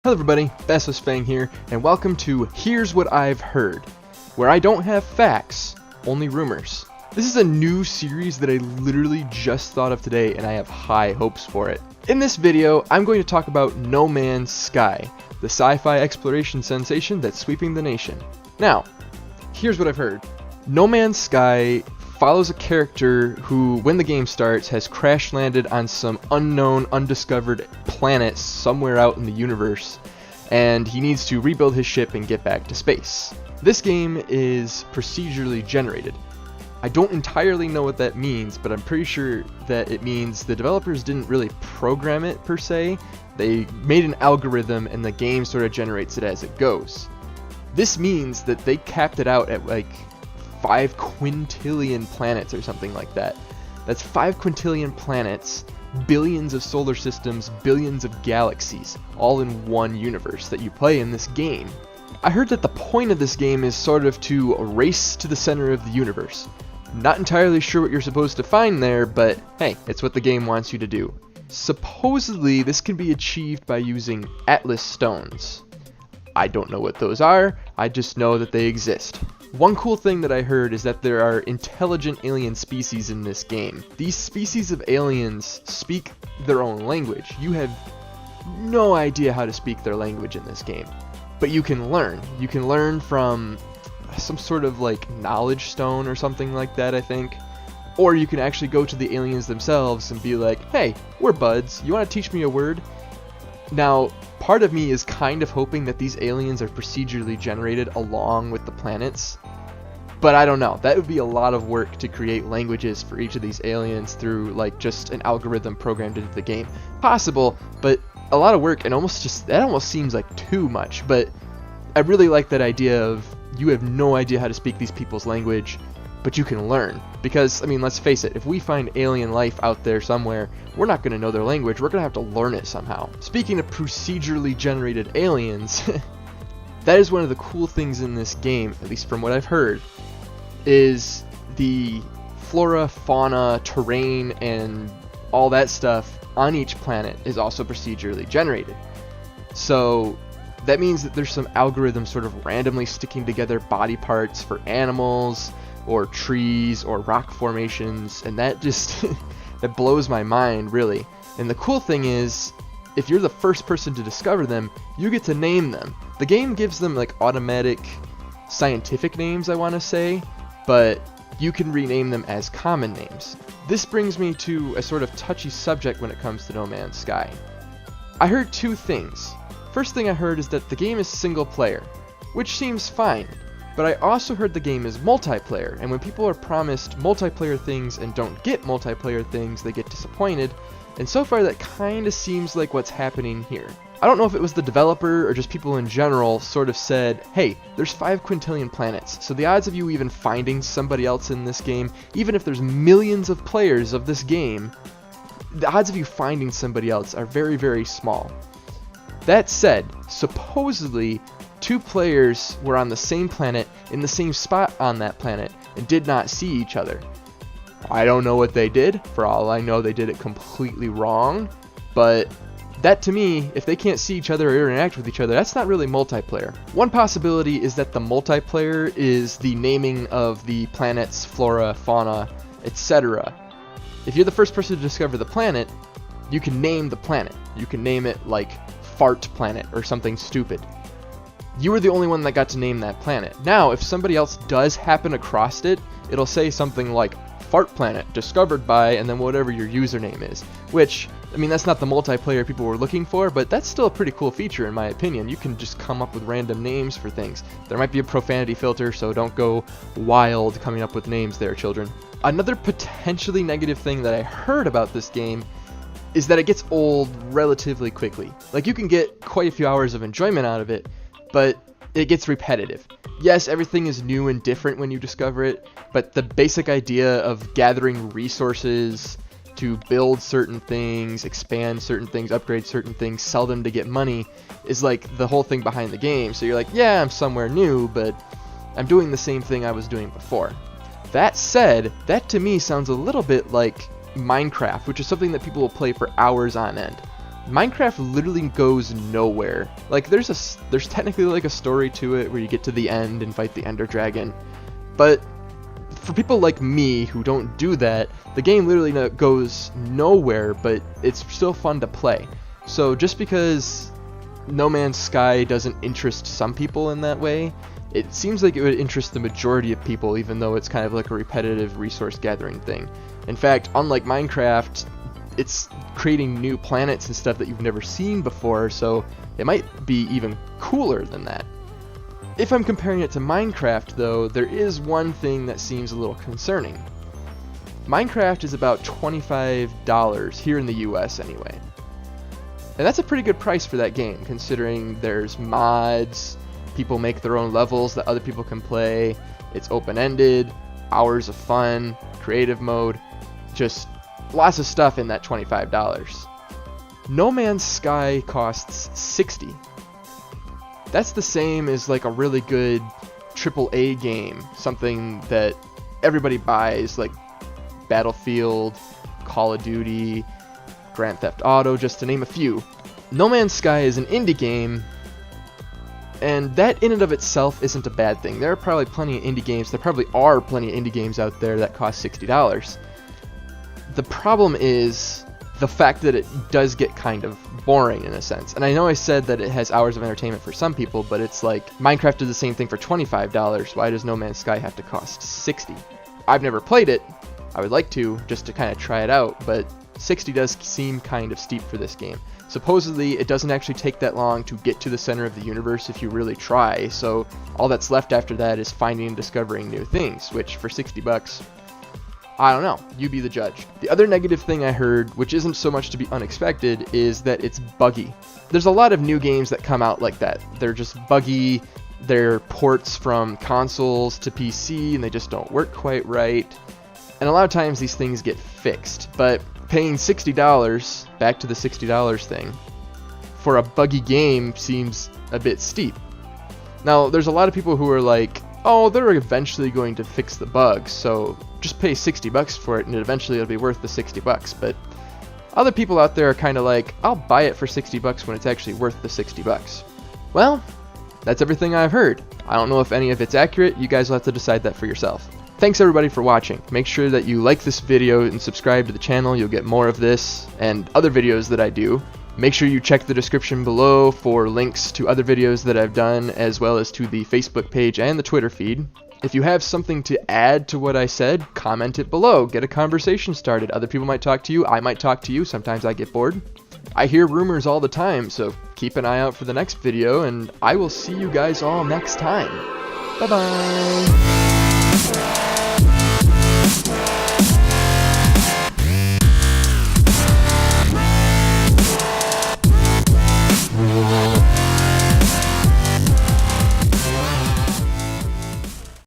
Hello everybody, Basiliskfang here, and welcome to Here's What I've Heard, where I don't have facts, only rumors. This is a new series that I literally just thought of today, and I have high hopes for it. In this video, I'm going to talk about No Man's Sky, the sci-fi exploration sensation that's sweeping the nation. Now, here's what I've heard. No Man's Sky follows a character who, when the game starts, has crash landed on some unknown, undiscovered planet somewhere out in the universe, and he needs to rebuild his ship and get back to space. This game is procedurally generated. I don't entirely know what that means, but I'm pretty sure that it means the developers didn't really program it per se. They made an algorithm and the game sort of generates it as it goes. This means that they capped it out at like 5 quintillion planets or something like that. That's 5 quintillion planets, billions of solar systems, billions of galaxies, all in one universe that you play in this game. I heard that the point of this game is sort of to race to the center of the universe. Not entirely sure what you're supposed to find there, but hey, it's what the game wants you to do. Supposedly, this can be achieved by using Atlas stones. I don't know what those are, I just know that they exist. One cool thing that I heard is that there are intelligent alien species in this game. These species of aliens speak their own language. You have no idea how to speak their language in this game, but you can learn. You can learn from some sort of like knowledge stone or something like that, I think. Or you can actually go to the aliens themselves and be like, hey, we're buds, you want to teach me a word? Now, part of me is kind of hoping that these aliens are procedurally generated along with the planets, but I don't know. That would be a lot of work to create languages for each of these aliens through like just an algorithm programmed into the game. Possible, but a lot of work, and that almost seems like too much. But I really like that idea of you have no idea how to speak these people's language, but you can learn. Because, I mean, let's face it, if we find alien life out there somewhere, we're not going to know their language, we're going to have to learn it somehow. Speaking of procedurally generated aliens, that is one of the cool things in this game, at least from what I've heard, is the flora, fauna, terrain, and all that stuff on each planet is also procedurally generated. So that means that there's some algorithm sort of randomly sticking together body parts for animals, or trees, or rock formations, and that just that blows my mind, really. And the cool thing is, if you're the first person to discover them, you get to name them. The game gives them like automatic scientific names, I want to say, but you can rename them as common names. This brings me to a sort of touchy subject when it comes to No Man's Sky. I heard two things. First thing I heard is that the game is single player, which seems fine. But I also heard the game is multiplayer, and when people are promised multiplayer things and don't get multiplayer things, they get disappointed, and so far that kinda seems like what's happening here. I don't know if it was the developer or just people in general sort of said, hey, there's 5 quintillion planets, so the odds of you even finding somebody else in this game, even if there's millions of players of this game, the odds of you finding somebody else are very, very small. That said, supposedly 2 players were on the same planet, in the same spot on that planet, and did not see each other. I don't know what they did. For all I know, they did it completely wrong. But that, to me, if they can't see each other or interact with each other, that's not really multiplayer. One possibility is that the multiplayer is the naming of the planet's flora, fauna, etc. If you're the first person to discover the planet, you can name the planet. You can name it like Fart Planet or something stupid. You were the only one that got to name that planet. Now, if somebody else does happen across it, it'll say something like Fart Planet, discovered by, and then whatever your username is. Which, I mean, that's not the multiplayer people were looking for, but that's still a pretty cool feature in my opinion. You can just come up with random names for things. There might be a profanity filter, so don't go wild coming up with names there, children. Another potentially negative thing that I heard about this game is that it gets old relatively quickly. Like, you can get quite a few hours of enjoyment out of it, but it gets repetitive. Yes, everything is new and different when you discover it, but the basic idea of gathering resources to build certain things, expand certain things, upgrade certain things, sell them to get money is like the whole thing behind the game. So you're like, yeah, I'm somewhere new, but I'm doing the same thing I was doing before. That said, that to me sounds a little bit like Minecraft, which is something that people will play for hours on end. Minecraft literally goes nowhere. Like there's technically like a story to it where you get to the end and fight the Ender Dragon, but for people like me who don't do that, the game literally goes nowhere, but it's still fun to play. So just because No Man's Sky doesn't interest some people in that way, it seems like it would interest the majority of people, even though it's kind of like a repetitive resource gathering thing. In fact, unlike Minecraft, it's creating new planets and stuff that you've never seen before, so it might be even cooler than that. If I'm comparing it to Minecraft, though, there is one thing that seems a little concerning. Minecraft is about $25 here in the US anyway. And that's a pretty good price for that game, considering there's mods, people make their own levels that other people can play, it's open-ended, hours of fun, creative mode, just lots of stuff in that $25. No Man's Sky costs $60. That's the same as like a really good AAA game, something that everybody buys, like Battlefield, Call of Duty, Grand Theft Auto, just to name a few. No Man's Sky is an indie game, and that in and of itself isn't a bad thing. There are probably plenty of indie games, there probably are plenty of indie games out there that cost $60. The problem is the fact that it does get kind of boring in a sense. And I know I said that it has hours of entertainment for some people, but it's like Minecraft did the same thing for $25. Why does No Man's Sky have to cost $60? I've never played it. I would like to, just to kind of try it out, but $60 does seem kind of steep for this game. Supposedly, it doesn't actually take that long to get to the center of the universe if you really try, so all that's left after that is finding and discovering new things, which for $60, I don't know, you be the judge. The other negative thing I heard, which isn't so much to be unexpected, is that it's buggy. There's a lot of new games that come out like that. They're just buggy, they're ports from consoles to PC, and they just don't work quite right. And a lot of times these things get fixed, but paying $60, back to the $60 thing, for a buggy game seems a bit steep. Now, there's a lot of people who are like, oh, they're eventually going to fix the bugs, so just pay $60 for it and eventually it'll be worth the $60. But other people out there are kind of like, I'll buy it for $60 when it's actually worth the $60. Well, that's everything I've heard. I don't know if any of it's accurate. You guys will have to decide that for yourself. Thanks everybody for watching. Make sure that you like this video and subscribe to the channel. You'll get more of this and other videos that I do. Make sure you check the description below for links to other videos that I've done, as well as to the Facebook page and the Twitter feed. If you have something to add to what I said, comment it below. Get a conversation started. Other people might talk to you. I might talk to you. Sometimes I get bored. I hear rumors all the time, so keep an eye out for the next video, and I will see you guys all next time. Bye-bye.